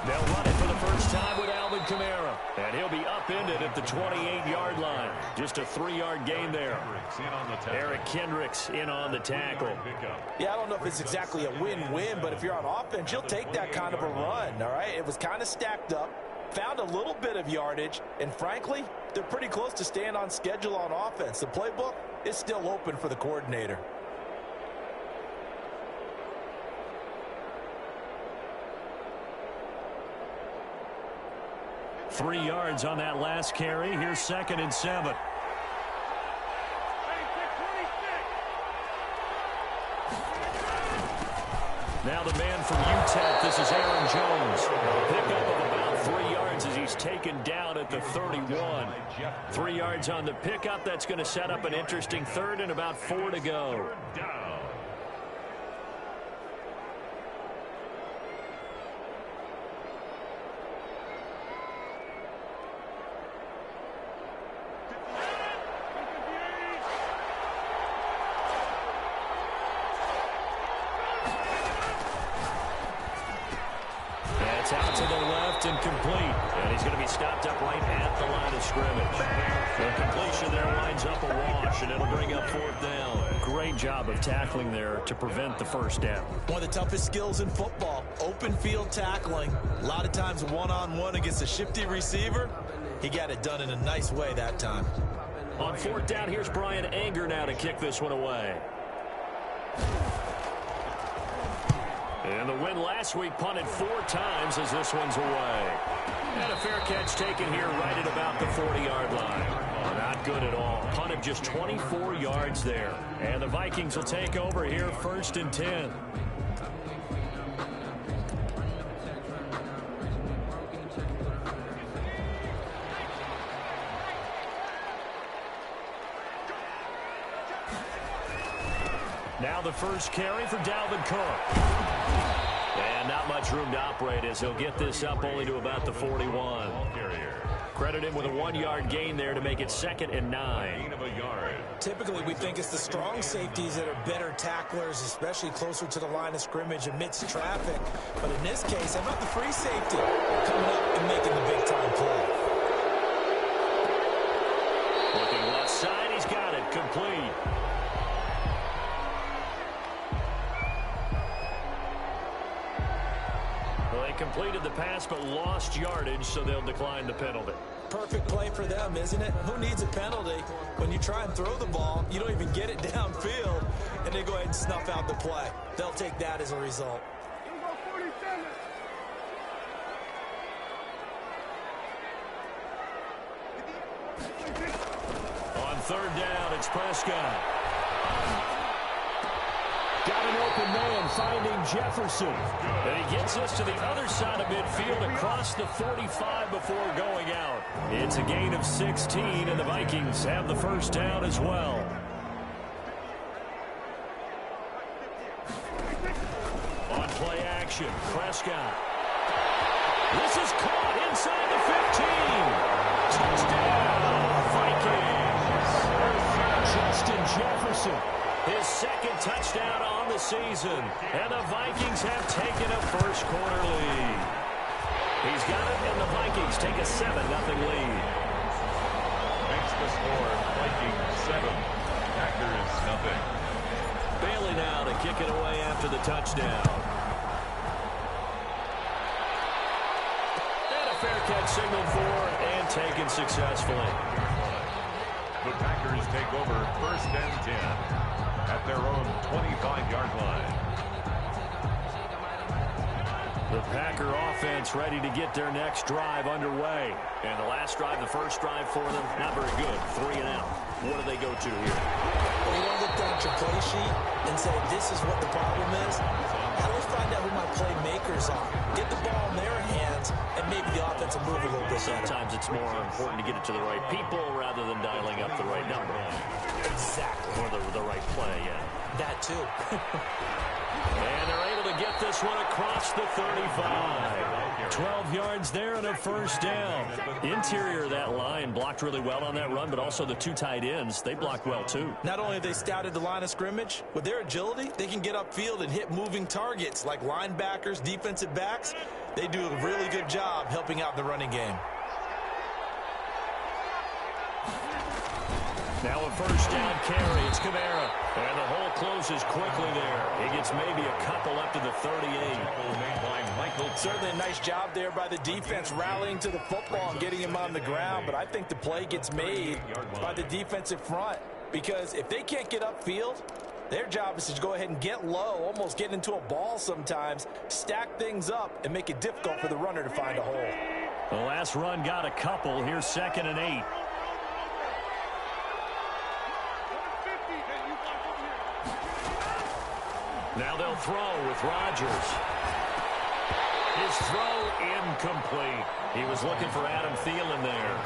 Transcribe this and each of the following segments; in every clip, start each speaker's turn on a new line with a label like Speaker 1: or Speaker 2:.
Speaker 1: They'll run it for the first time with Alvin Kamara. And he'll be upended at the 28-yard line. Just a 3-yard gain there. Eric Kendricks in on the tackle.
Speaker 2: Yeah, I don't know if it's exactly a win-win, but if you're on offense, you'll take that kind of a run, all right? It was kind of stacked up, found a little bit of yardage, and frankly, they're pretty close to staying on schedule on offense. The playbook is still open for the coordinator.
Speaker 1: 3 yards on that last carry. Here's 2nd and 7. Now the man from UTEP, this is Aaron Jones. Pickup of about 3 yards as he's taken down at the 31. 3 yards on the pickup. That's going to set up an interesting 3rd and about 4 to go. Out to the left and complete. And he's going to be stopped up right at the line of scrimmage. The completion there winds up a wash, and it'll bring up 4th down. Great job of tackling there to prevent the first down.
Speaker 2: One of the toughest skills in football, open field tackling. A lot of times one-on-one against a shifty receiver. He got it done in a nice way that time.
Speaker 1: On 4th down, here's Brian Anger now to kick this one away. And the win last week punted 4 times as this one's away. And a fair catch taken here right at about the 40-yard line. Oh, not good at all. Punt of just 24 yards there. And the Vikings will take over here 1st and 10. Now the first carry for Dalvin Cook. And not much room to operate as he'll get this up only to about the 41. Credit him with a 1-yard gain there to make it 2nd and 9.
Speaker 2: Typically, we think it's the strong safeties that are better tacklers, especially closer to the line of scrimmage amidst traffic. But in this case, how about the free safety coming up and making the big-time play?
Speaker 1: Looking left side, he's got it. Complete. Completed the pass but lost yardage, so they'll decline the penalty.
Speaker 2: Perfect play for them, isn't it? Who needs a penalty? When you try and throw the ball, you don't even get it downfield, and they go ahead and snuff out the play. They'll take that as a result.
Speaker 1: On 3rd down, it's Prescott. Got an open man finding Jefferson. And he gets us to the other side of midfield across the 45 before going out. It's a gain of 16, and the Vikings have the first down as well. On play action, Prescott. This is caught inside the 15. Touchdown, Vikings. Justin Jefferson. His 2nd touchdown on the season. And the Vikings have taken a first-quarter lead. He's got it, and the Vikings take a 7-0 lead.
Speaker 3: Makes the score Vikings 7, Packers 0.
Speaker 1: Bailey now to kick it away after the touchdown. And a fair catch signaled for and taken successfully.
Speaker 3: The Packers take over 1st and 10. At their own 25-yard line.
Speaker 1: The Packer offense ready to get their next drive underway. And the last drive, the first drive for them, not very good. 3 and out. What do they go to here?
Speaker 2: Well, you don't look down at your play sheet and say, this is what the problem is. How do we find out who my playmakers are? Get the ball in their hands, and maybe the offense will move a little bit better.
Speaker 1: Sometimes it's more important to get it to the right people rather than dialing up the right number.
Speaker 2: Exactly.
Speaker 1: Or the right play, yeah.
Speaker 2: That too.
Speaker 1: And they're able to get get this one across the 35. 12 yards there and a first down. Interior of that line blocked really well on that run, but also the two tight ends, they blocked well too.
Speaker 2: Not only have they scouted the line of scrimmage, with their agility, they can get upfield and hit moving targets like linebackers, defensive backs. They do a really good job helping out the running game.
Speaker 1: Now a first down carry. It's Kamara. And the hole closes quickly there. He gets maybe a couple up to the 38.
Speaker 2: Certainly a nice job there by the defense rallying to the football and getting him on the ground. But I think the play gets made by the defensive front. Because if they can't get upfield, their job is to go ahead and get low, almost get into a ball sometimes, stack things up, and make it difficult for the runner to find a hole.
Speaker 1: The last run got a couple. Here's 2nd and 8. Now they'll throw with Rodgers. His throw incomplete. He was looking for Adam Thielen there.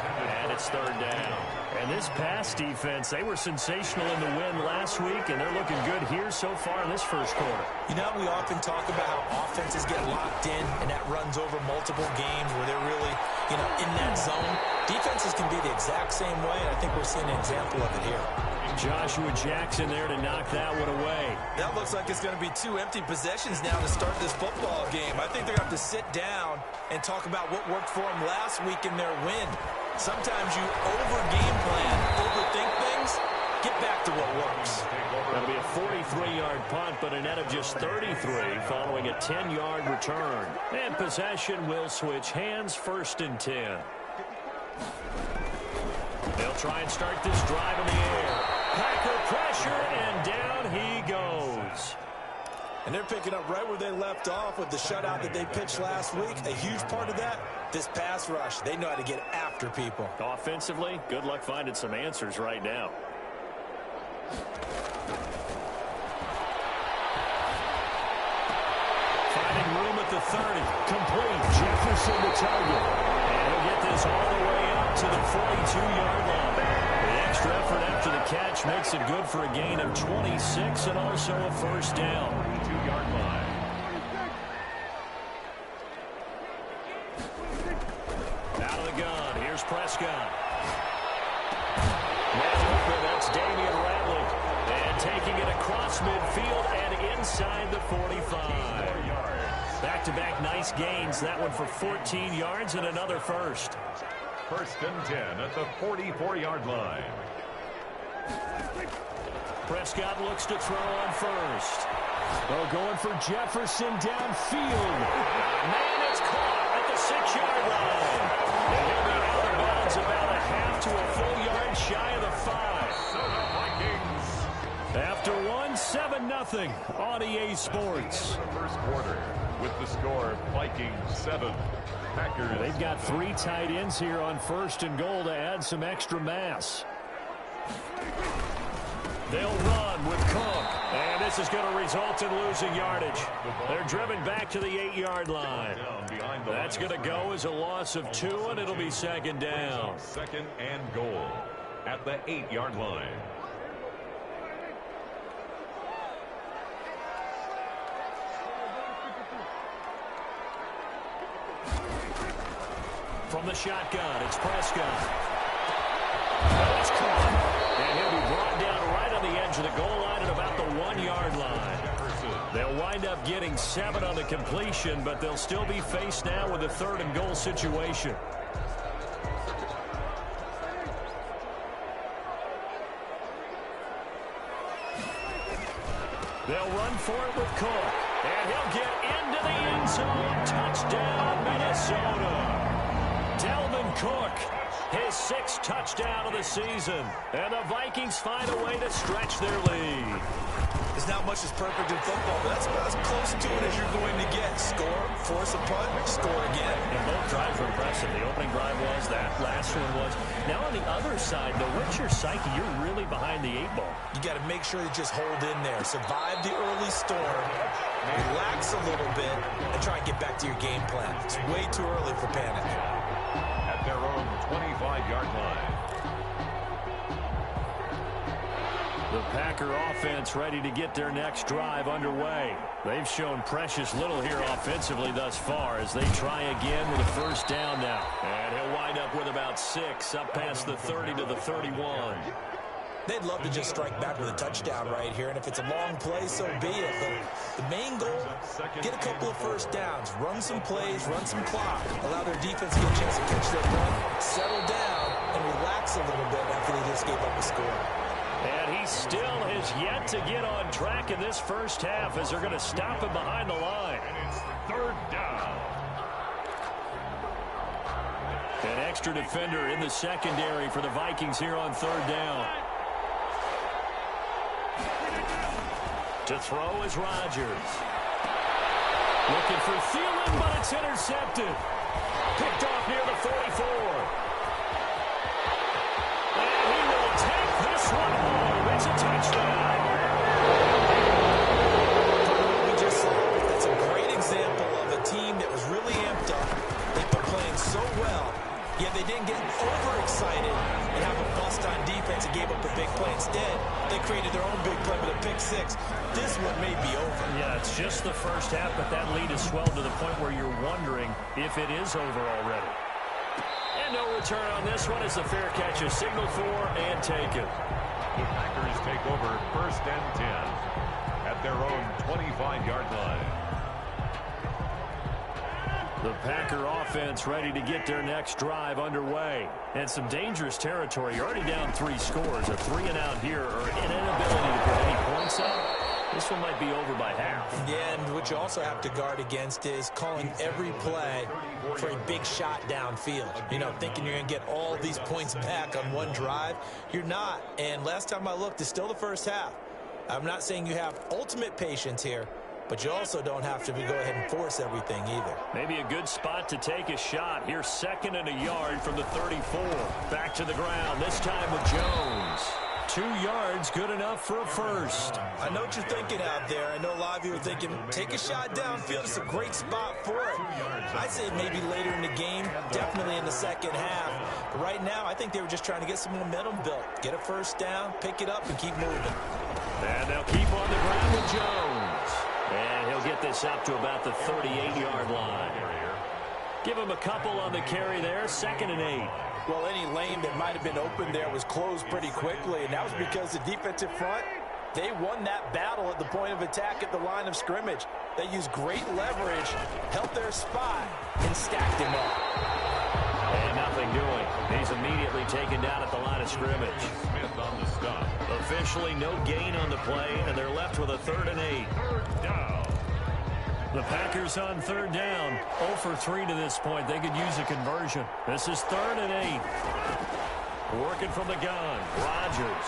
Speaker 1: And it's 3rd down. And this pass defense, they were sensational in the win last week, and they're looking good here so far in this first quarter.
Speaker 2: You know, we often talk about how offenses get locked in, and that runs over multiple games where they're really, in that zone. Defenses can be the exact same way, and I think we're seeing an example of it here.
Speaker 1: Joshua Jackson there to knock that one away.
Speaker 2: That looks like it's going to be 2 empty possessions now to start this football game. I think they're going to have to sit down and talk about what worked for them last week in their win. Sometimes you over-game plan, overthink things, get back to what works.
Speaker 1: That'll be a 43-yard punt, but a net of just 33 following a 10-yard return. And possession will switch hands, 1st and 10. They'll try and start this drive in the air. Packer pressure, and down he goes.
Speaker 2: And they're picking up right where they left off with the shutout that they pitched last week. A huge part of that, this pass rush. They know how to get after people.
Speaker 1: Offensively, good luck finding some answers right now. Finding room at the 30. Complete. Jefferson the target. And he'll get this all the way up to the 42-yard line. The extra effort after the catch makes it good for a gain of 26 and also a first down. 42-yard line. Out of the gun. Here's Prescott. Man open. That's Damian Rattler. And taking it across midfield and inside the 45. Back-to-back nice gains. That one for 14 yards and another first.
Speaker 3: 1st and 10 at the 44-yard line.
Speaker 1: Prescott looks to throw on first. They're going for Jefferson downfield. Man, it's caught at the 6-yard line. And he'll be out of bounds about a half to a full yard shy of the 5.
Speaker 3: So the Vikings.
Speaker 1: After 1-7-0 on EA Sports.
Speaker 3: The first quarter with the score Vikings 7. Packers.
Speaker 1: They've got 3 tight ends here on 1st and goal to add some extra mass. They'll run with Cook. And this is going to result in losing yardage. They're driven back to the 8-yard line. That's going to go as a loss of 2, and it'll be 2nd down.
Speaker 3: 2nd and goal at the 8-yard line.
Speaker 1: From the shotgun, it's Prescott. That's caught. And he'll be brought down right on the edge of the goal line at about the 1-yard line. They'll wind up getting 7 on the completion, but they'll still be faced now with a 3rd and goal situation. They'll run for it with Cook. And he'll get into the end zone. Touchdown, Minnesota. Dalvin Cook, his 6th touchdown of the season. And the Vikings find a way to stretch their lead.
Speaker 2: There's not much that's perfect in football, but that's about as close to it as you're going to get. Score, force a punt, score again.
Speaker 1: And both drives were impressive. The opening drive was, that last one was. Now on the other side, though, what's your psyche? You're really behind the 8 ball.
Speaker 2: You got to make sure you just hold in there. Survive the early storm, relax a little bit, and try and get back to your game plan. It's way too early for panic.
Speaker 3: At their own 25-yard line.
Speaker 1: The Packer offense ready to get their next drive underway. They've shown precious little here offensively thus far as they try again with a first down now. And he'll wind up with about 6 up past the 30 to the 31.
Speaker 2: They'd love to just strike back with a touchdown right here, and if it's a long play, so be it. But the main goal, get a couple of first downs, run some plays, run some clock, allow their defense to get a chance to catch their breath, settle down, and relax a little bit after they just gave up a score.
Speaker 1: And he still has yet to get on track in this first half as they're going to stop him behind the line.
Speaker 3: And it's third down.
Speaker 1: An extra defender in the secondary for the Vikings here on third down. To throw is Rodgers. Looking for Thielen, but it's intercepted. Picked off near the 44. And he will take this one home. It's a touchdown.
Speaker 2: We just saw it. That's a great example of a team that was really amped up. They've been playing so well, yet they didn't get overexcited and have a bust on defense and gave up a big play. Instead, they created their own big play with a pick six. This one may be over.
Speaker 1: Yeah, it's just the first half, but that lead has swelled to the point where you're wondering if it is over already. And no return on this one as the fair catch is signaled for and taken.
Speaker 3: The Packers take over first and 10 at their own 25-yard line.
Speaker 1: The Packer offense ready to get their next drive underway. And some dangerous territory. You're already down 3 scores. A 3-and-out here or an inability to put any points up. This one might be over by half.
Speaker 2: Yeah, and what you also have to guard against is calling every play for a big shot downfield. You know, thinking you're going to get all these points back on one drive. You're not. And last time I looked, it's still the first half. I'm not saying you have ultimate patience here, but you also don't have to go ahead and force everything either.
Speaker 1: Maybe a good spot to take a shot. Here's 2nd and a yard from the 34. Back to the ground, this time with Jones. 2 yards, good enough for a first.
Speaker 2: I know what you're thinking out there. I know a lot of you are thinking, take a shot downfield. It's a great spot for it. I'd say maybe later in the game, definitely in the second half. But right now, I think they were just trying to get some momentum built. Get a first down, pick it up, and keep moving.
Speaker 1: And they'll keep on the ground with Jones. And he'll get this up to about the 38-yard line. Give him a couple on the carry there, 2nd and 8.
Speaker 2: Well, any lane that might have been open there was closed pretty quickly, and that was because the defensive front, they won that battle at the point of attack at the line of scrimmage. They used great leverage, held their spot, and stacked him up.
Speaker 1: And nothing doing. He's immediately taken down at the line of scrimmage.
Speaker 3: Smith on the stop.
Speaker 1: Officially no gain on the play, and they're left with a 3rd and 8.
Speaker 3: Third down.
Speaker 1: The Packers on third down. 0 for 3 to this point. They could use a conversion. This is 3rd and 8. Working from the gun. Rodgers.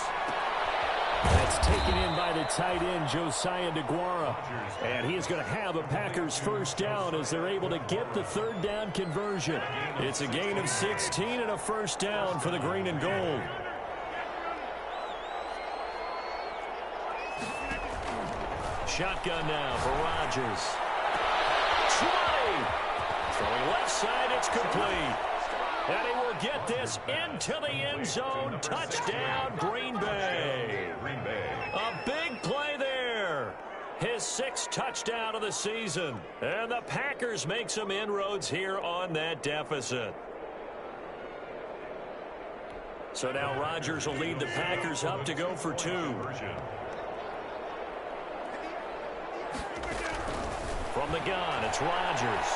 Speaker 1: That's taken in by the tight end, Josiah DeGuara. And he is going to have a Packers first down as they're able to get the 3rd down conversion. It's a gain of 16 and a first down for the green and gold. Shotgun now for Rodgers. 20. Throwing left side, it's complete. And he will get this into the end zone. Touchdown, Green Bay. A big play there. His 6th touchdown of the season. And the Packers make some inroads here on that deficit. So now Rodgers will lead the Packers up to go for 2. From the gun, it's Rodgers.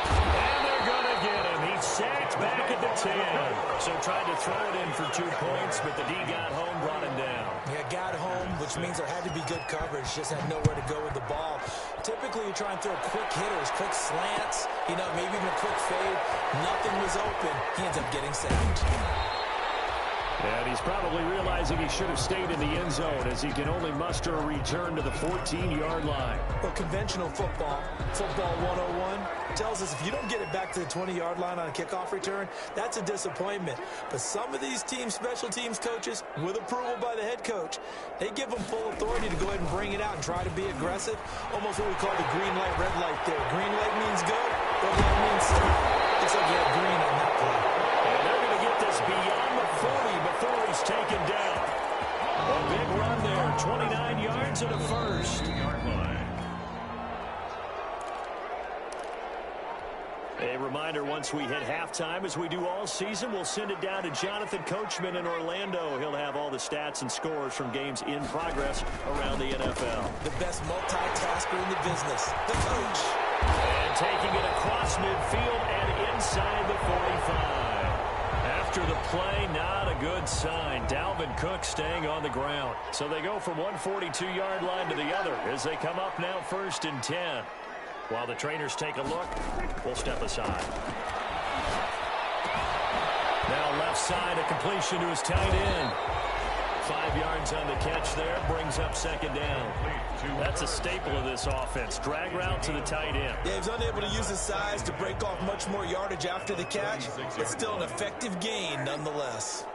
Speaker 1: And they're going to get him. He's sacked back at the 10. So tried to throw it in for 2 points, but the D got home, brought him down.
Speaker 2: Yeah, got home, which means there had to be good coverage. Just had nowhere to go with the ball. Typically, you try and throw quick hitters, quick slants, you know, maybe even a quick fade. Nothing was open. He ends up getting sacked.
Speaker 1: And he's probably realizing he should have stayed in the end zone as he can only muster a return to the 14-yard line.
Speaker 2: Well, conventional football 101, tells us if you don't get it back to the 20-yard line on a kickoff return, that's a disappointment. But some of these teams, special teams coaches, with approval by the head coach, they give them full authority to go ahead and bring it out and try to be aggressive. Almost what we call the green light, red light there. Green light means go, red light means stop. Looks like you had green on that play.
Speaker 1: And they're going to get this beyond the 40 before he's taken down. A big run there, 29 yards and a first. A reminder, once we hit halftime, as we do all season, we'll send it down to Jonathan Coachman in Orlando. He'll have all the stats and scores from games in progress around the NFL.
Speaker 2: The best multitasker in the business, the coach.
Speaker 1: And taking it across midfield and inside the 45. After the play, not a good sign. Dalvin Cook staying on the ground. So they go from one 42-yard line to the other as they come up now 1st and 10. While the trainers take a look, we'll step aside. Now left side, a completion to his tight end. 5 yards on the catch there, brings up 2nd down. That's a staple of this offense. Drag route to the tight end.
Speaker 2: Yeah, he's unable to use his size to break off much more yardage after the catch. It's still an effective gain nonetheless.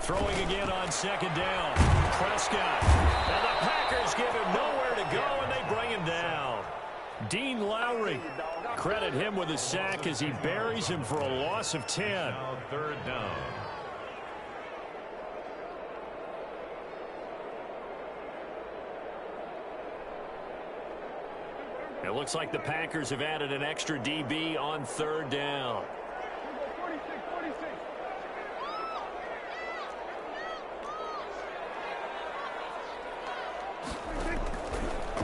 Speaker 1: Throwing again on 2nd down. Prescott. And the Packers give him nowhere to go, and they bring him down. Dean Lowry. Credit him with a sack as he buries him for a loss of 10.
Speaker 3: Now 3rd down.
Speaker 1: It looks like the Packers have added an extra DB on 3rd down.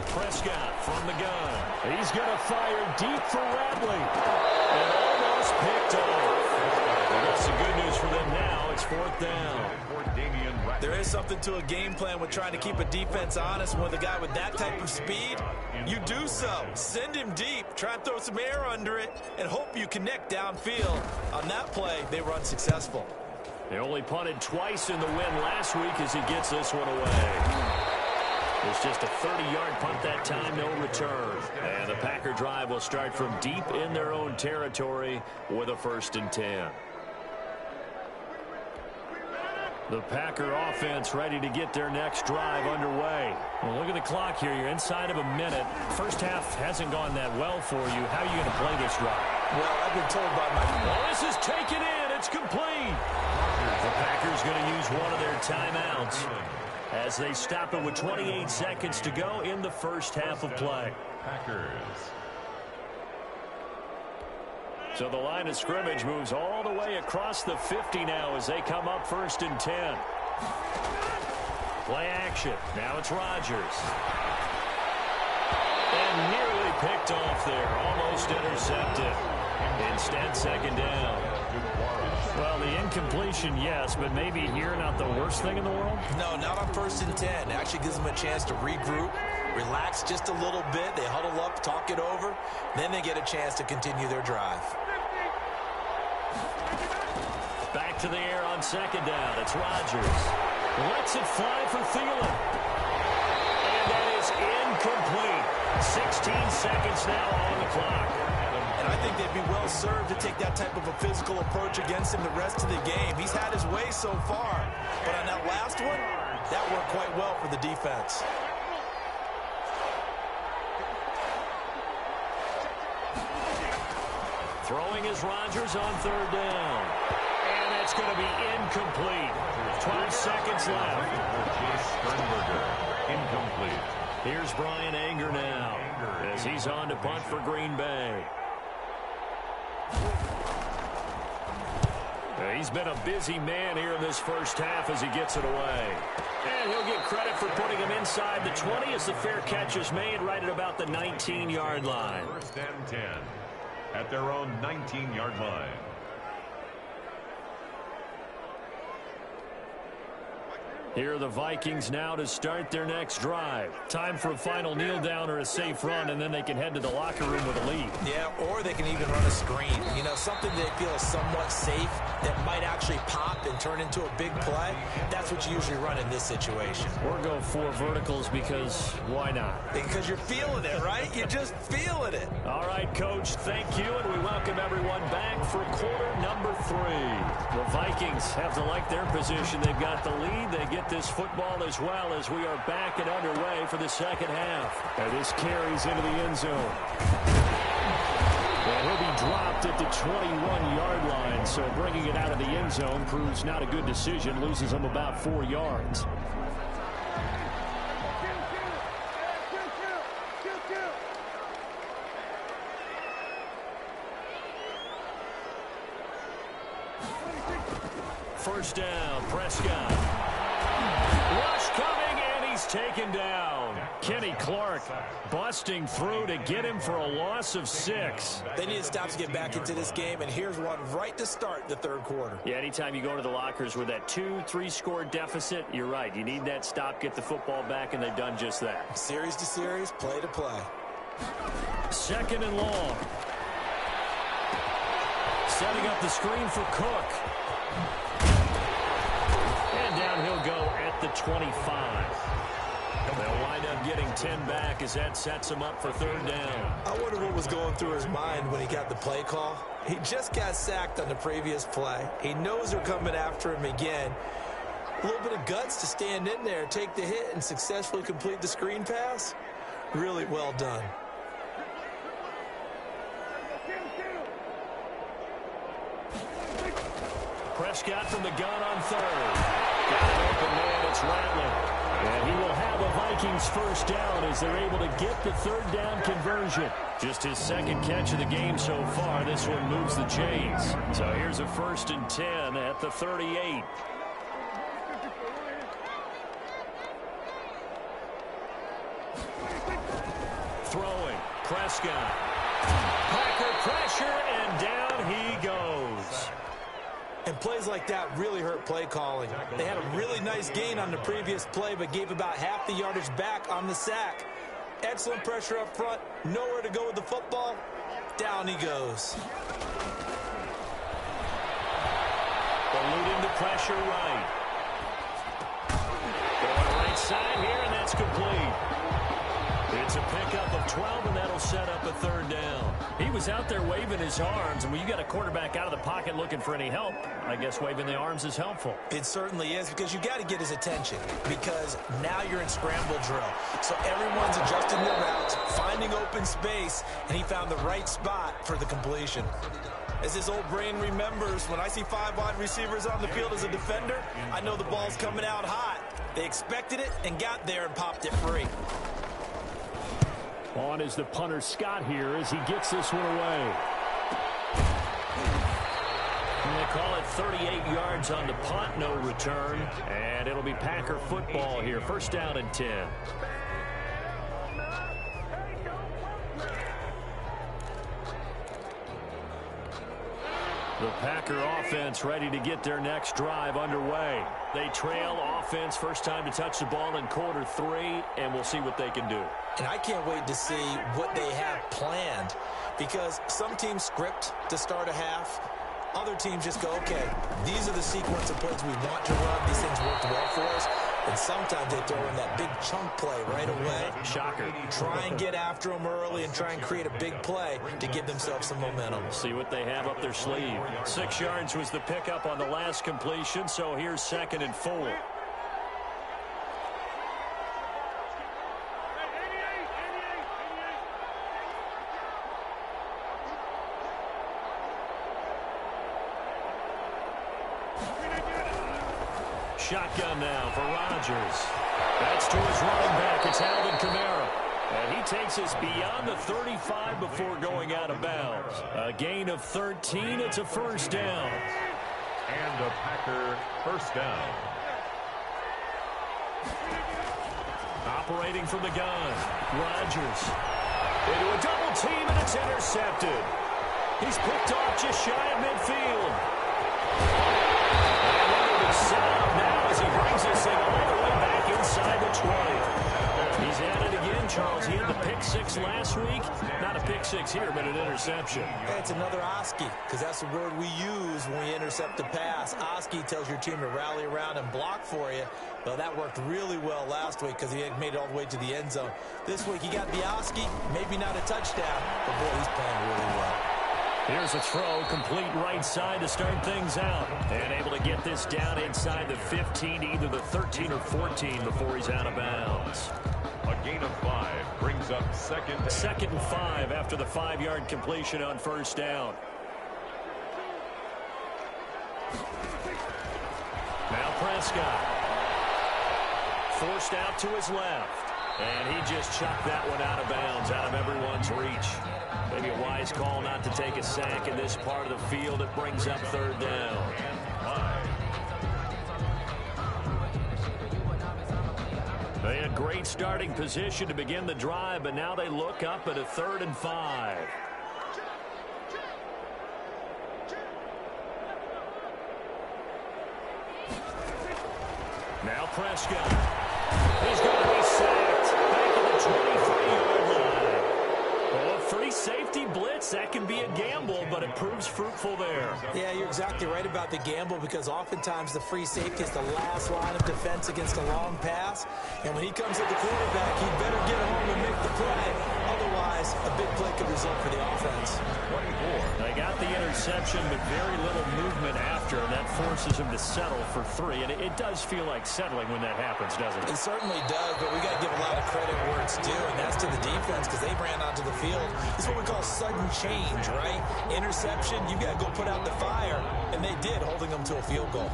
Speaker 1: Prescott from the gun. He's going to fire deep for Radley. And almost picked off. Well, that's the good news for them now. It's 4th down.
Speaker 2: There is something to a game plan with trying to keep a defense honest. With a guy with that type of speed, you do so. Send him deep. Try and throw some air under it and hope you connect downfield. On that play, they were unsuccessful.
Speaker 1: They only punted twice in the win last week as he gets this one away. It's just a 30-yard punt that time, no return. And the Packer drive will start from deep in their own territory with a 1st and 10. The Packer offense ready to get their next drive underway. Well, look at the clock here. You're inside of a minute. First half hasn't gone that well for you. How are you going to play this drive?
Speaker 2: Well, I've been told by my...
Speaker 1: Well, this is taken in. It's complete. The Packers going to use one of their timeouts as they stop it with 28 seconds to go in the first half of play.
Speaker 3: Packers.
Speaker 1: So the line of scrimmage moves all the way across the 50 now as they come up 1st and 10. Play action. Now it's Rodgers. And nearly picked off there. Almost intercepted. Instead, 2nd down. Well, the incompletion, yes, but maybe here not the worst thing in the world?
Speaker 2: No, not on 1st and 10. It actually gives them a chance to regroup, relax just a little bit. They huddle up, talk it over. Then they get a chance to continue their drive.
Speaker 1: Back to the air on 2nd down. It's Rodgers. Lets it fly for Thielen. And that is incomplete. 16 seconds now on the clock.
Speaker 2: And I think they'd be well served to take that type of a physical approach against him the rest of the game. He's had his way so far. But on that last one, that worked quite well for the defense.
Speaker 1: Throwing is Rodgers on 3rd down. And that's going to be incomplete. 12 seconds left.
Speaker 3: Incomplete.
Speaker 1: Here's Brian Anger now as he's on to punt for Green Bay. He's been a busy man here in this first half as he gets it away. And he'll get credit for putting him inside the 20 as the fair catch is made right at about the 19-yard line.
Speaker 3: 1st and 10 at their own 19-yard line.
Speaker 1: Here are the Vikings now to start their next drive. Time for a final kneel down or a safe run, and then they can head to the locker room with a lead.
Speaker 2: Yeah, or they can even run a screen. You know, something they feel is somewhat safe that might actually pop and turn into a big play. That's what you usually run in this situation.
Speaker 1: Or go 4 verticals because why not?
Speaker 2: Because you're feeling it, right? You're just feeling it.
Speaker 1: All right, Coach, thank you, and we welcome everyone back for quarter number 3. The Vikings have to like their position. They've got the lead. They get this football as well as we are back and underway for the second half. And this carries into the end zone. And he'll be dropped at the 21-yard line, so bringing it out of the end zone proves not a good decision, loses him about 4 yards. First down, Prescott. Rush coming, and he's taken down. Kenny Clark busting through to get him for a loss of 6.
Speaker 2: They need to stop to get back into this game, and here's one right to start the third quarter.
Speaker 1: Yeah, anytime you go to the lockers with that 2-3 score deficit, you're right. You need that stop, get the football back, and they've done just that.
Speaker 2: Series to series, play to play.
Speaker 1: Second and long. Setting up the screen for Cook. And down he'll go at the 25. They'll wind up getting 10 back as that sets him up for third down.
Speaker 2: I wonder what was going through his mind when he got the play call. He just got sacked on the previous play. He knows they're coming after him again. A little bit of guts to stand in there, take the hit, and successfully complete the screen pass. Really well done.
Speaker 1: Prescott from the gun on third. Got an open man, it's Rattler. And he will have a Vikings first down as they're able to get the third down conversion. Just his second catch of the game so far. This one moves the chains. So here's a 1st and 10 at the 38. Throwing, Prescott. Packer pressure, and down he goes.
Speaker 2: And plays like that really hurt play calling. They had a really nice gain on the previous play, but gave about half the yardage back on the sack. Excellent pressure up front. Nowhere to go with the football. Down he goes.
Speaker 1: Eluding the pressure right. Going right side here, and that's complete. It's a pickup of 12, and that'll set up a third down. He was out there waving his arms, and when you got a quarterback out of the pocket looking for any help, I guess waving the arms is helpful.
Speaker 2: It certainly is, because you got to get his attention, because now you're in scramble drill. So everyone's adjusting their routes, finding open space, and he found the right spot for the completion. As his old brain remembers, when I see 5 wide receivers on the field as a defender, I know the ball's coming out hot. They expected it and got there and popped it free.
Speaker 1: On is the punter Scott here as he gets this one away. And they call it 38 yards on the punt, no return. And it'll be Packer football here. First down and 10. The Packer offense ready to get their next drive underway. They trail offense, first time to touch the ball in quarter 3, and we'll see what they can do.
Speaker 2: And I can't wait to see what they have planned, because some teams script to start a half. Other teams just go, okay, these are the sequence of plays we want to run. These things worked well for us. And sometimes they throw in that big chunk play right away.
Speaker 1: Shocker.
Speaker 2: Try and get after them early and try and create a big play to give themselves some momentum.
Speaker 1: See what they have up their sleeve. 6 yards was the pickup on the last completion, so here's 2nd and 4. Shotgun now for Rodgers. That's to his running back. It's Alvin Kamara. And he takes us beyond the 35 before going out of bounds. A gain of 13. It's a first down.
Speaker 3: And a Packer first down.
Speaker 1: Operating from the gun. Rodgers. Into a double team, and it's intercepted. He's picked off just shy of midfield. Set up now as he brings this thing all the way back inside the 20. He's at it again, Charles. He had the pick 6 last week. Not a pick 6 here, but an interception.
Speaker 2: It's another Oski, because that's the word we use when we intercept a pass. Oski tells your team to rally around and block for you. Well, that worked really well last week because he had made it all the way to the end zone. This week he got the Oski, maybe not a touchdown, but boy, he's playing really well.
Speaker 1: Here's a throw, complete right side to start things out. And able to get this down inside the 15, either the 13 or 14 before he's out of bounds.
Speaker 3: A gain of 5 brings up
Speaker 1: Second and 5 after the 5-yard completion on first down. Now Prescott. Forced out to his left. And he just chucked that one out of bounds, out of everyone's reach. Maybe a wise call not to take a sack in this part of the field. It brings up third down. They had great starting position to begin the drive, but now they look up at a 3rd and 5. Now Prescott. He's going to be sacked back at the 23-yard line. Well, a free safety blitz, that can be a gamble, but it proves fruitful there.
Speaker 2: Yeah, you're exactly right about the gamble because oftentimes the free safety is the last line of defense against a long pass. And when he comes at the quarterback, he better get home and make the play. Otherwise, a big play could result for the offense.
Speaker 3: 24.
Speaker 1: They got the interception, but very little movement after, and that forces him to settle for 3. And it does feel like settling when that happens, doesn't it?
Speaker 2: It certainly does, but we got to give a lot of credit where it's due, and that's to the defense because they ran onto the field. It's what we call sudden change, right? Interception, you got to go put out the fire, and they did, holding them to a field goal.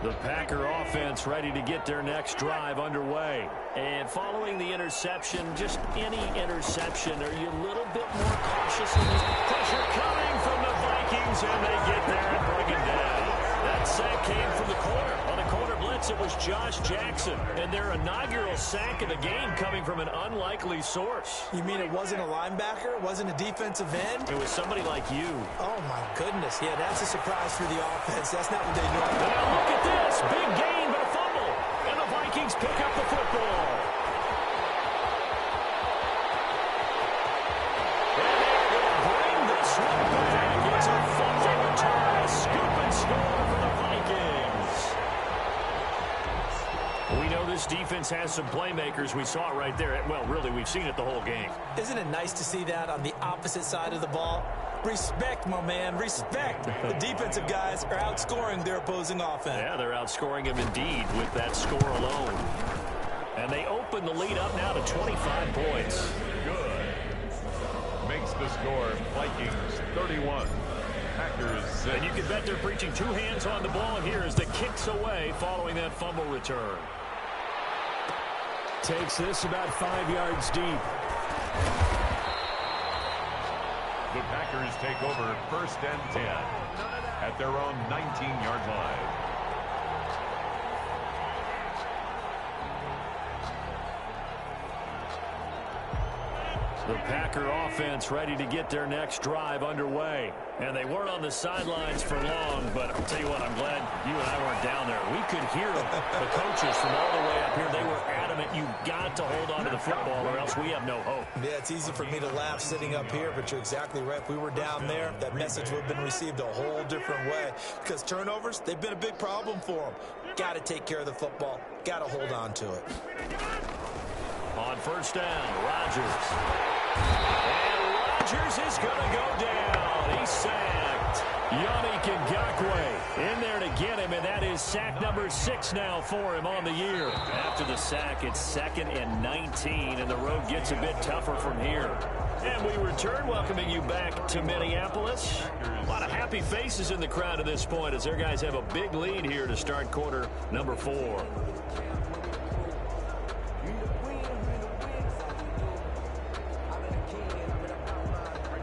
Speaker 1: The Packer offense ready to get their next drive underway. And following the interception, just any interception, are you a little bit more cautious? Pressure coming from the Vikings, and they get there and bring it down. That sack came from the corner. On the corner blitz, it was Josh Jackson. And their inaugural sack of the game coming from an unlikely source.
Speaker 2: You mean it wasn't a linebacker? It wasn't a defensive end?
Speaker 1: It was somebody like you.
Speaker 2: Oh, my goodness. Yeah, that's a surprise for the offense. That's not what they know.
Speaker 1: Now look at this. Big gain, but a fumble. And the Vikings pick up the football. And they're going to bring this one back. It's a fumble return. A scoop and score for the Vikings. We know this defense has some playmakers. We saw it right there. Well, really, we've seen it the whole game.
Speaker 2: Isn't it nice to see that on the opposite side of the ball? Respect, my man, respect. The defensive guys are outscoring their opposing offense.
Speaker 1: Yeah, they're outscoring them indeed with that score alone. And they open the lead up now to 25 points.
Speaker 3: Good. Makes the score Vikings 31. Packers 6.
Speaker 1: And you can bet they're preaching 2 hands on the ball here as the kicks away following that fumble return. Takes this about 5 yards deep.
Speaker 3: The Packers take over 1st and 10 at their own 19-yard line.
Speaker 1: The Packer offense ready to get their next drive underway. And they weren't on the sidelines for long, but I'll tell you what, I'm glad you and I weren't down there. We could hear the coaches from all the way up here. They were adamant, you've got to hold on to the football or else we have no hope.
Speaker 2: Yeah, it's easy for me to laugh sitting up here, but you're exactly right. If we were down there, that message would have been received a whole different way. Because turnovers, they've been a big problem for them. Got to take care of the football. Got to hold on to it.
Speaker 1: On first down, Rodgers. And Rodgers is going to go down. He's sacked. Yannick Ngakoue in there to get him, and that is sack number 6 now for him on the year. After the sack, it's 2nd and 19, and the road gets a bit tougher from here. And we return, welcoming you back to Minneapolis. A lot of happy faces in the crowd at this point as their guys have a big lead here to start quarter number 4.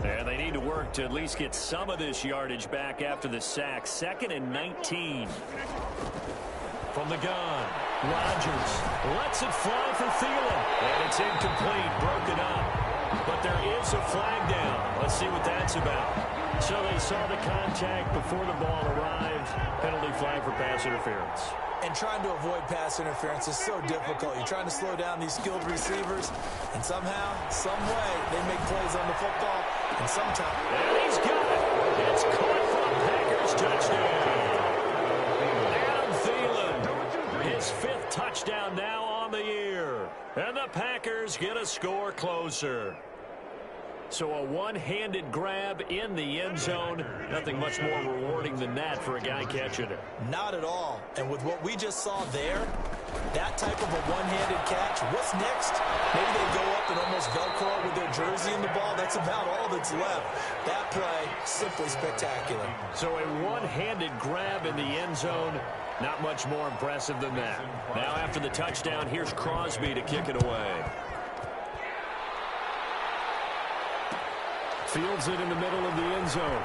Speaker 1: And they need to work to at least get some of this yardage back after the sack. 2nd and 19. From the gun, Rodgers lets it fly for Thielen. And it's incomplete, broken up. But there is a flag down. Let's see what that's about. So they saw the contact before the ball arrived. Penalty flag for pass interference.
Speaker 2: And trying to avoid pass interference is so difficult. You're trying to slow down these skilled receivers, and somehow, some way, they make plays on the football, and sometimes...
Speaker 1: And he's got it. It's caught for a Packers touchdown. Adam Thielen, his 5th touchdown now on the year. And the Packers get a score closer. So a one-handed grab in the end zone. Nothing much more rewarding than that for a guy catching it.
Speaker 2: Not at all. And with what we just saw there, that type of a one-handed catch, what's next? Maybe they go up and almost Velcro with their jersey in the ball. That's about all that's left. That play, simply spectacular.
Speaker 1: So a one-handed grab in the end zone. Not much more impressive than that. Now after the touchdown, here's Crosby to kick it away. Fields it in the middle of the end zone.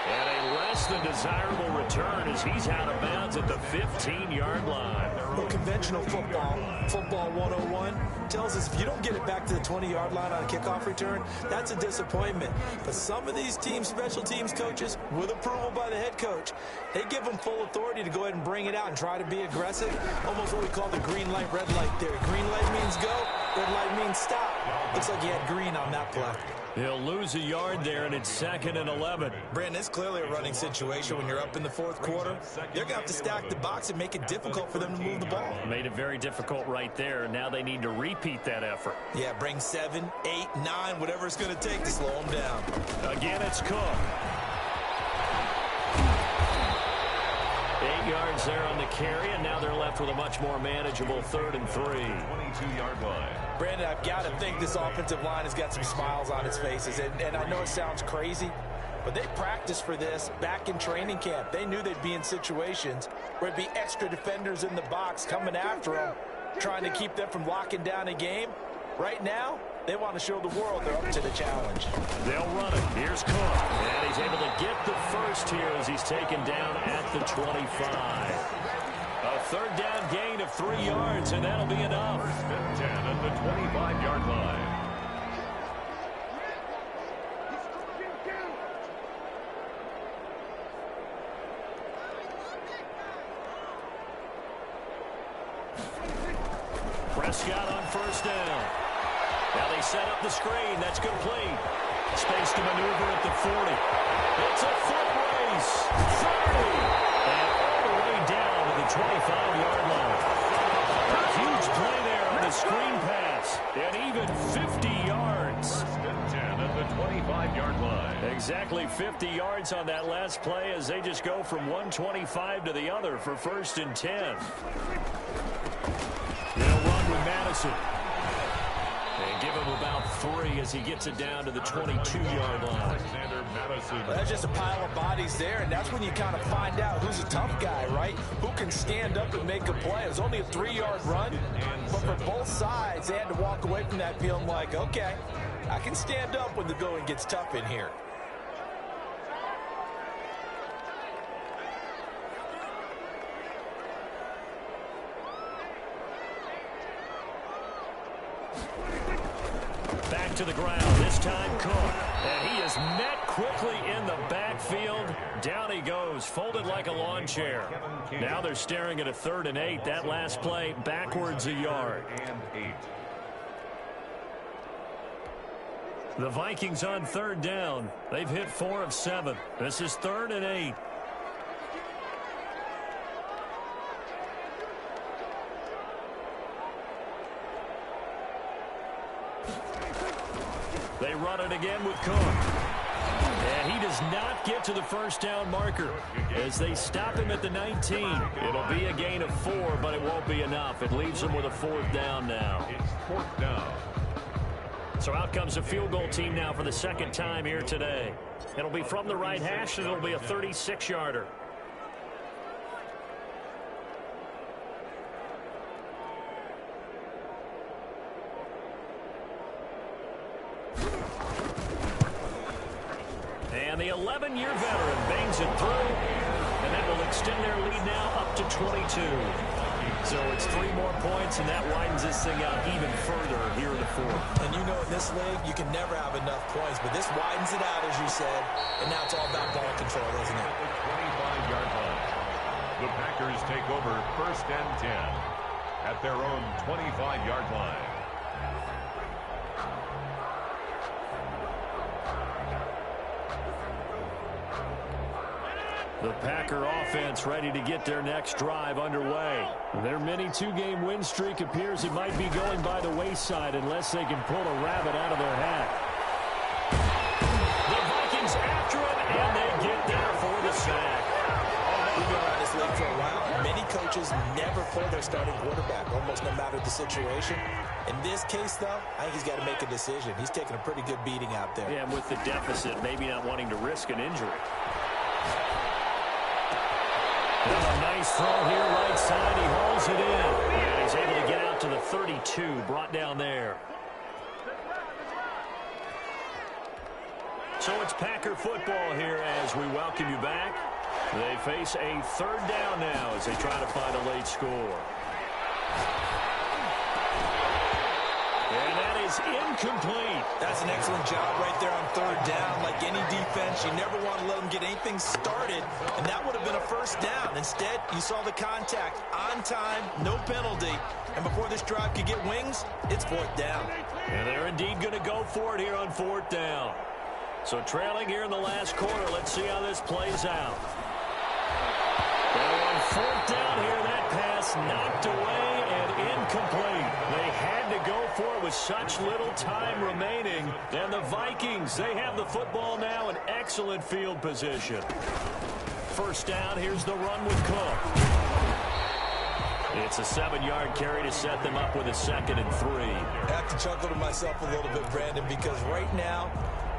Speaker 1: And a less than desirable return as he's out of bounds at the 15-yard line.
Speaker 2: Well, conventional football 101, tells us if you don't get it back to the 20-yard line on a kickoff return, that's a disappointment. But some of these teams, special teams coaches, with approval by the head coach, they give them full authority to go ahead and bring it out and try to be aggressive. Almost what we call the green light, red light theory. Green light means go, red light means stop. Looks like he had green on that play.
Speaker 1: He'll lose a yard there, and it's 2nd and 11.
Speaker 2: Brandon, it's clearly a running situation when you're up in the fourth quarter. They're going to have to stack the box and make it difficult for them to move the ball.
Speaker 1: Made it very difficult right there. Now they need to repeat that effort.
Speaker 2: Yeah, bring 7, 8, 9, whatever it's going to take to slow them down.
Speaker 1: Again, it's Cook. 8 yards there on the carry, and now they're left with a much more manageable 3rd and 3.
Speaker 3: 22-yard line.
Speaker 2: Brandon, I've got to think this offensive line has got some smiles on its faces. And I know it sounds crazy, but they practiced for this back in training camp. They knew they'd be in situations where it'd be extra defenders in the box coming after them, trying to keep them from locking down a game. Right now, they want to show the world they're up to the challenge.
Speaker 1: They'll run it. Here's Cook. And he's able to get the first here as he's taken down at the 25. A 3rd down gain of 3 yards, and that'll be enough.
Speaker 3: 10 at the 25-yard line.
Speaker 1: Prescott on 1st down. Now they set up the screen. That's complete. Space to maneuver at the 40. It's a foot race. 30. And all the way down to the 25-yard line. A huge play there on the screen pass. And even 50 yards.
Speaker 3: 10 at the 25-yard line.
Speaker 1: Exactly 50 yards on that last play as they just go from 125 to the other for 1st and 10. They'll run with Madison. And give him about 3 as he gets it down to the 22-yard line.
Speaker 2: Well, that's just a pile of bodies there, and that's when you kind of find out who's a tough guy, right? Who can stand up and make a play. It was only a 3-yard run, but for both sides, they had to walk away from that feeling like, okay, I can stand up when the going gets tough in here.
Speaker 1: Back to the ground, this time Cook. And he is met quickly in the backfield. Down he goes, folded like a lawn chair. Now they're staring at a 3rd and 8. That last play, backwards a yard. The Vikings on 3rd down. They've hit 4 of 7. This is 3rd and 8. They run it again with Cook. And he does not get to the 1st down marker as they stop him at the 19. It'll be a gain of 4, but it won't be enough. It leaves him with a 4th down now.
Speaker 3: It's 4th down.
Speaker 1: So out comes a field goal team now for the 2nd time here today. It'll be from the right hash, and it'll be a 36-yarder. And the 11-year veteran bangs it through, and that will extend their lead now up to 22. So it's 3 more points, and that widens this thing out even further here in the 4th.
Speaker 2: And you know in this league, you can never have enough points, but this widens it out, as you said, and now it's all about ball control, isn't it?
Speaker 3: 25-yard line. The Packers take over 1st and 10 at their own 25-yard line.
Speaker 1: The Packer offense ready to get their next drive underway. Their mini two-game win streak appears it might be going by the wayside unless they can pull a rabbit out of their hat. The Vikings after him, and they get there for the sack.
Speaker 2: We've been around this league for a while. Many coaches never pull their starting quarterback, almost no matter the situation. In this case, though, I think he's got to make a decision. He's taking a pretty good beating out there.
Speaker 1: Yeah, and with the deficit, maybe not wanting to risk an injury. And a nice throw here right side. He hauls it in. And he's able to get out to the 32, brought down there. So it's Packer football here as we welcome you back. They face a third down now as they try to find a late score. And that is incomplete.
Speaker 2: That's an excellent job right there on third down. Like any defense, you never want to let them get anything started, and that would have been a first down. Instead, you saw the contact on time, no penalty, and before this drive could get wings, it's fourth down.
Speaker 1: And they're indeed going to go for it here on fourth down. So trailing here in the last quarter, let's see how this plays out. Well, on fourth down here, that pass knocked away and incomplete. They had to go for it with such little time remaining. And the Vikings, they have the football now in excellent field position. First down, here's the run with Cook. It's a 7-yard carry to set them up with a 2nd and 3.
Speaker 2: I have to chuckle to myself a little bit, Brandon, because right now,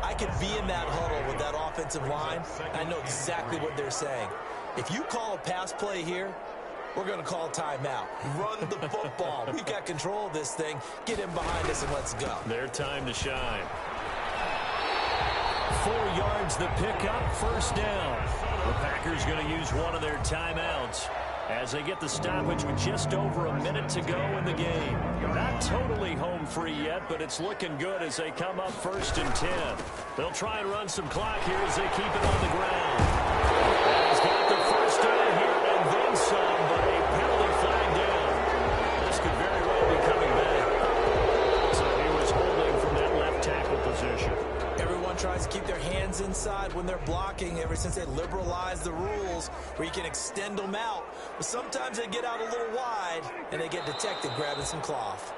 Speaker 2: I could be in that huddle with that offensive line. I know exactly what they're saying. If you call a pass play here, we're going to call timeout. Run the football. We've got control of this thing. Get in behind us and let's go.
Speaker 1: Their time to shine. 4 yards the pickup, first down. The Packers going to use one of their timeouts as they get the stoppage with just over a minute to go in the game. Not totally home free yet, but it's looking good as they come up 1st and 10. They'll try and run some clock here as they keep it on the ground. He's got the first down here and then some, but a penalty flag down. This could very well be coming back. So he was holding from that left tackle position.
Speaker 2: Everyone tries to keep their hands inside when they're blocking ever since they liberalized the rules where you can extend them out. But sometimes they get out a little wide and they get detected grabbing some cloth.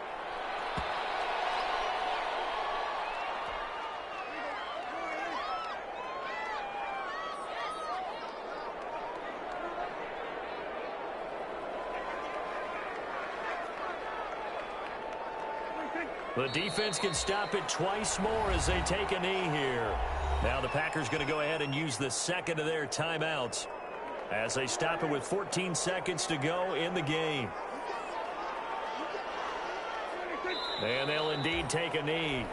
Speaker 1: The defense can stop it twice more as they take a knee here. Now the Packers going to go ahead and use the 2nd of their timeouts as they stop it with 14 seconds to go in the game. And they'll indeed take a knee.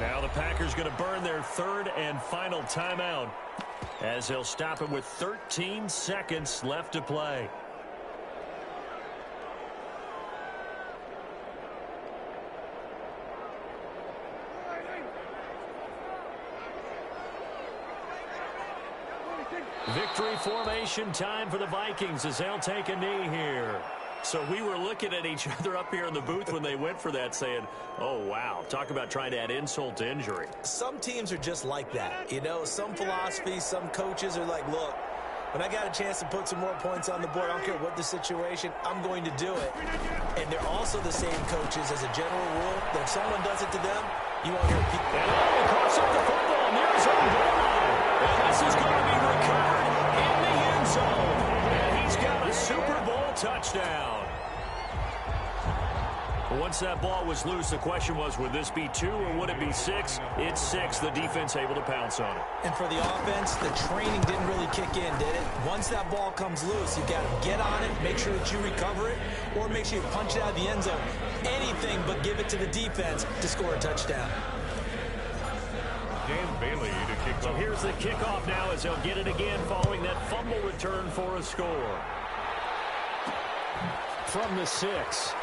Speaker 1: Now the Packers going to burn their 3rd and final timeout as they'll stop it with 13 seconds left to play. Victory formation time for the Vikings as they'll take a knee here. So we were looking at each other up here in the booth when they went for that saying, oh, wow, talk about trying to add insult to injury.
Speaker 2: Some teams are just like that. You know, some philosophies, some coaches are like, look, when I got a chance to put some more points on the board, I don't care what the situation, I'm going to do it. And they're also the same coaches as a general rule that if someone does it to them, you won't hear people.
Speaker 1: And he coughs up the football near his own goal line. And this is going to be recovered in the end zone. And he's got a Super Bowl touchdown. Once that ball was loose, the question was, would this be 2 or would it be 6? It's 6. The defense able to pounce on it.
Speaker 2: And for the offense, the training didn't really kick in, did it? Once that ball comes loose, you've got to get on it, make sure that you recover it, or make sure you punch it out of the end zone. Anything but give it to the defense to score a touchdown.
Speaker 3: Dan Bailey to kick off.
Speaker 1: So here's the kickoff now as they'll get it again following that fumble return for a score. From the 6.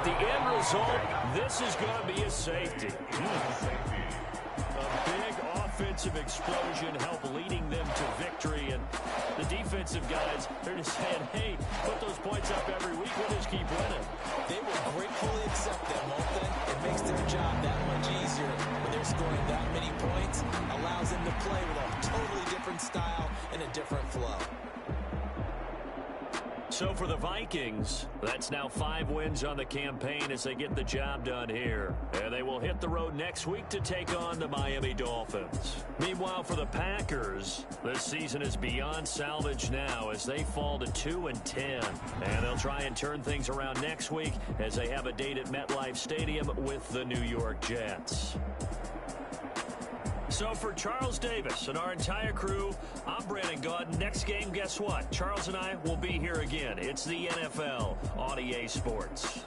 Speaker 1: The end result, this is going to be a safety. A big offensive explosion helped leading them to victory. And The defensive guys, they're just saying, hey, put those points up every week. We'll just keep winning.
Speaker 2: They will gratefully accept them, won't they? It makes their job that much easier when they're scoring that many points. Allows them to play with a totally different style and a different flow.
Speaker 1: So for the Vikings, that's now 5 wins on the campaign as they get the job done here. And they will hit the road next week to take on the Miami Dolphins. Meanwhile, for the Packers, this season is beyond salvage now as they fall to 2-10. And they'll try and turn things around next week as they have a date at MetLife Stadium with the New York Jets. So for Charles Davis and our entire crew, I'm Brandon Gaudin. Next game, guess what? Charles and I will be here again. It's the NFL on EA Sports.